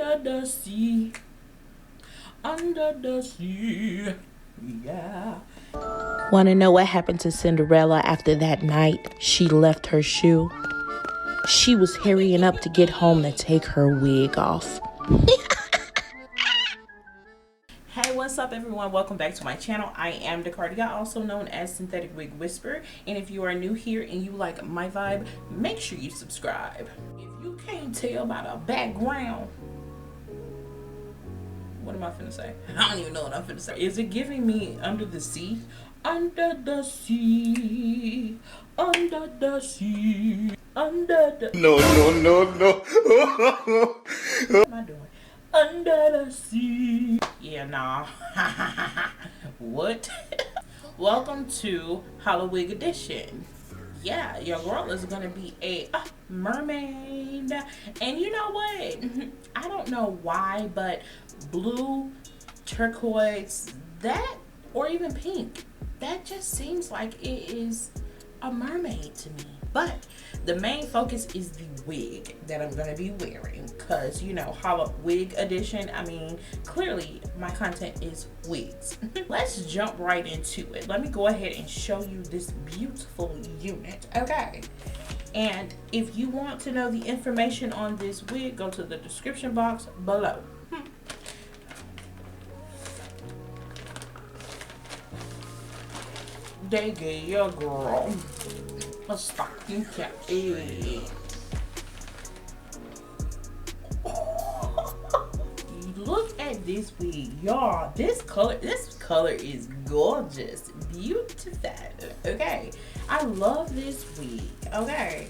under the sea, under the sea, yeah. Want to know what happened to Cinderella after that night she left her shoe? She was hurrying up to get home to take her wig off. Hey, what's up everyone? Welcome back to my channel. I am DeCardia, also known as Synthetic Wig Whisperer. And if you are new here and you like my vibe, make sure you subscribe. If you can't tell by the background, what am I finna say? I don't even know what I'm finna say. Is it giving me under the sea? Under the sea, under the sea, under the... No. What am I doing? Under the sea. Yeah, nah. What? Welcome to HALLOWIG edition. Yeah, your girl is gonna be a mermaid. And you know what? I don't know why, but blue, turquoise, that, or even pink, that just seems like it is a mermaid to me. But the main focus is the wig that I'm gonna be wearing, because you know, HALLOWIG edition, I mean, clearly my content is wigs. Let's jump right into it. Let me go ahead and show you this beautiful unit, okay? And if you want to know the information on this wig, go to the description box below. They gave your girl a stocking cap. Look at this wig, y'all. This color is gorgeous, beautiful. Okay, I love this wig. Okay,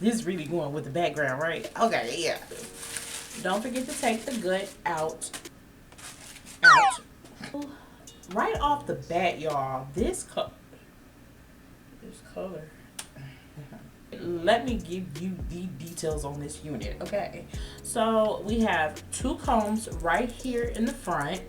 this is really going with the background, right? Okay, yeah. Don't forget to take the gut out. Right off the bat, y'all, this color. Let me give you the details on this unit, okay? So we have two combs right here in the front.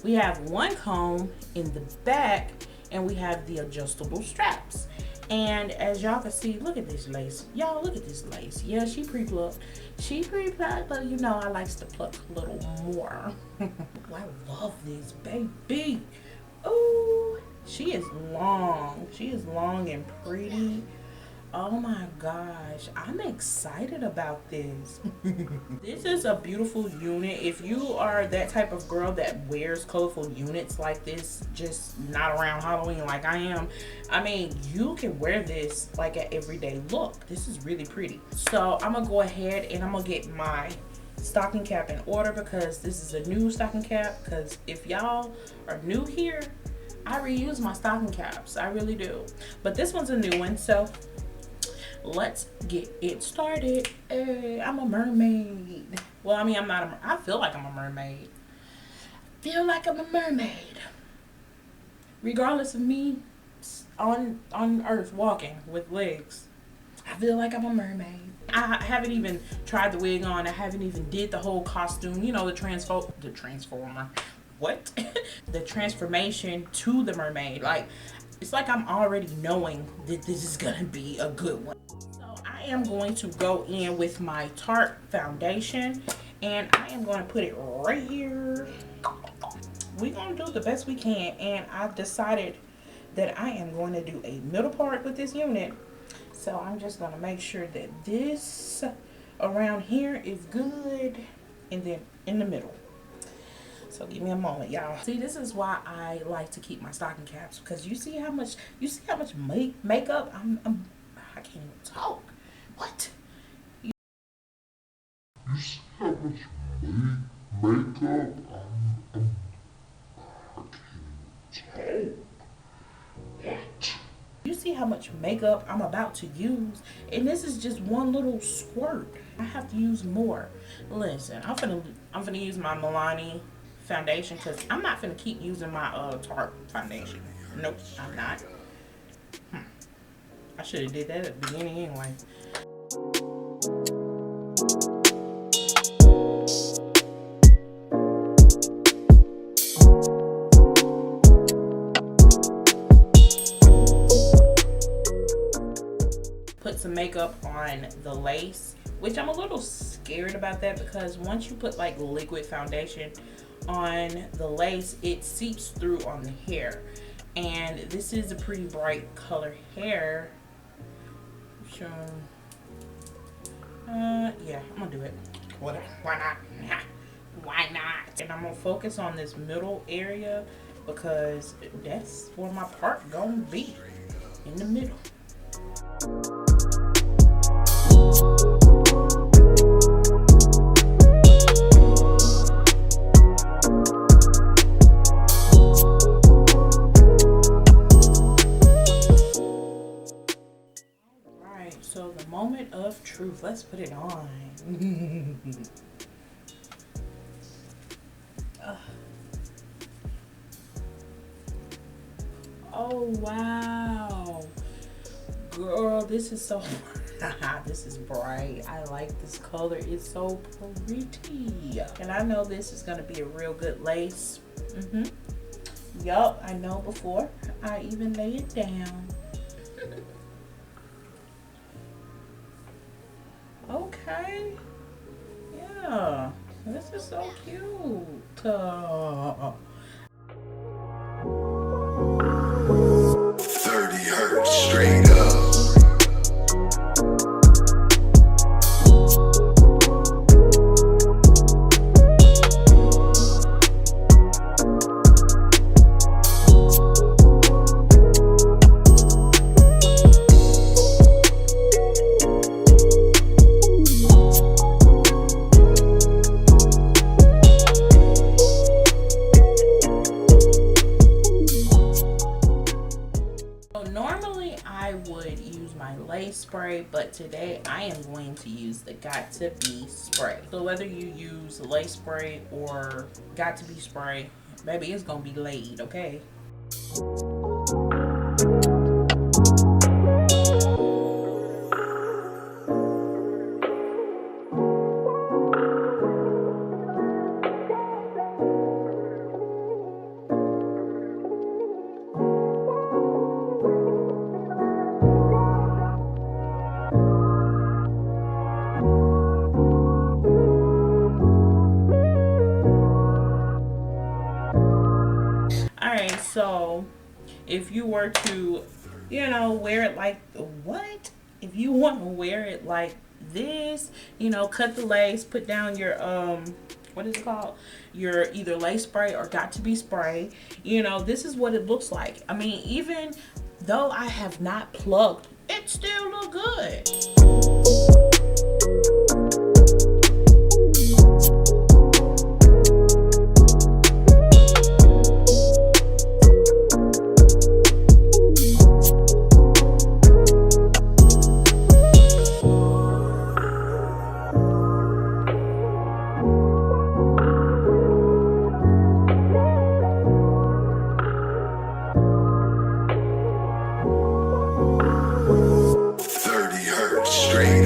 We have one comb in the back, and we have the adjustable straps. And as y'all can see, look at this lace. Y'all, look at this lace. Yeah, she pre-plucked. She pre-plucked, but you know I likes to pluck a little more. I love this baby. Oh, she is long. She is long and pretty. Oh my gosh, I'm excited about this. This is a beautiful unit. If you are that type of girl that wears colorful units like this, just not around Halloween like I am, I mean, you can wear this like an everyday look. This is really pretty. So I'm gonna go ahead and I'm gonna get my stocking cap in order, because this is a new stocking cap. Because if y'all are new here, I reuse my stocking caps, I really do. But this one's a new one, so let's get it started. Hey, I'm a mermaid. Well, I mean, I'm not I feel like I'm a mermaid. Feel like I'm a mermaid. Regardless of me on earth walking with legs, I feel like I'm a mermaid. I haven't even tried the wig on. I haven't even did the whole costume, you know, the transformer. What? The transformation to the mermaid. Like, it's like I'm already knowing that this is gonna be a good one. So I am going to go in with my Tarte foundation, and I am going to put it right here. We're gonna do the best we can, and I've decided that I am going to do a middle part with this unit. So I'm just gonna make sure that this around here is good, and then in the middle. So give me a moment, y'all. See, this is why I like to keep my stocking caps, because you see how much makeup I can't even talk. What? You see how much makeup I can't talk. What? You see how much makeup I'm about to use, and this is just one little squirt. I have to use more. Listen, I'm finna use my Milani foundation, because I'm not finna keep using my Tarte foundation. Nope, I'm not. I should have did that at the beginning anyway. Put some makeup on the lace which I'm a little scared about that because once you put like liquid foundation on the lace, it seeps through on the hair. And this is a pretty bright color hair. So, yeah, I'm gonna do it. Whatever. Why not? Why not? And I'm gonna focus on this middle area because that's where my part gonna be, in the middle. Alright, so the moment of truth. Let's put it on. Oh wow, girl, this is so this is bright. I like this color. It's so pretty, and I know this is gonna be a real good lace. Yup, I know before I even lay it down. Okay, yeah, this is so cute. 30 hertz straight up. Normally I would use my lace spray, but today I am going to use the Got to Be spray. So whether you use lace spray or Got to Be spray, baby, it's gonna be laid, okay? Alright, so if you were to, you know, wear it like what? If you want to wear it like this, you know, cut the lace, put down your what is it called? Your either lace spray or Got to Be spray. You know, this is what it looks like. I mean, even though I have not plugged, it still look good. Straight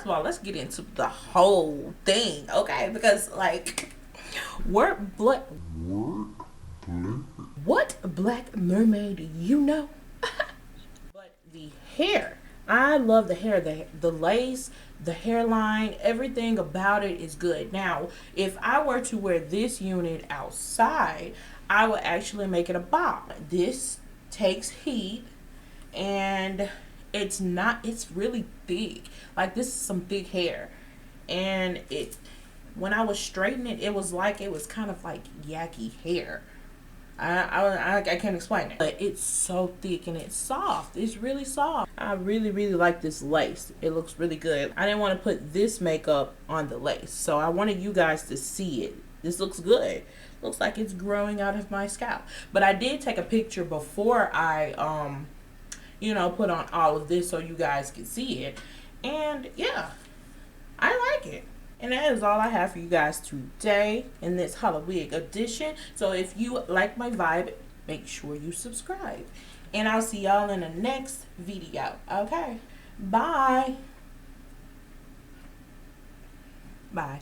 first of all, let's get into the whole thing, okay? Because like, what black mermaid, you know? But the hair, I love the hair, the lace, the hairline, everything about it is good. Now, if I were to wear this unit outside, I would actually make it a bob. This takes heat, and it's really thick. Like, this is some thick hair. And when I was straightening it, it was kind of like yucky hair. I can't explain it, but it's so thick and it's soft. It's really soft. I really, really like this lace. It looks really good. I didn't want to put this makeup on the lace, so I wanted you guys to see it. This looks good. Looks like it's growing out of my scalp. But I did take a picture before I put on all of this so you guys can see it. And yeah, I like it. And that is all I have for you guys today in this HALLOWIG edition. So if you like my vibe, make sure you subscribe. And I'll see y'all in the next video. Okay. Bye. Bye.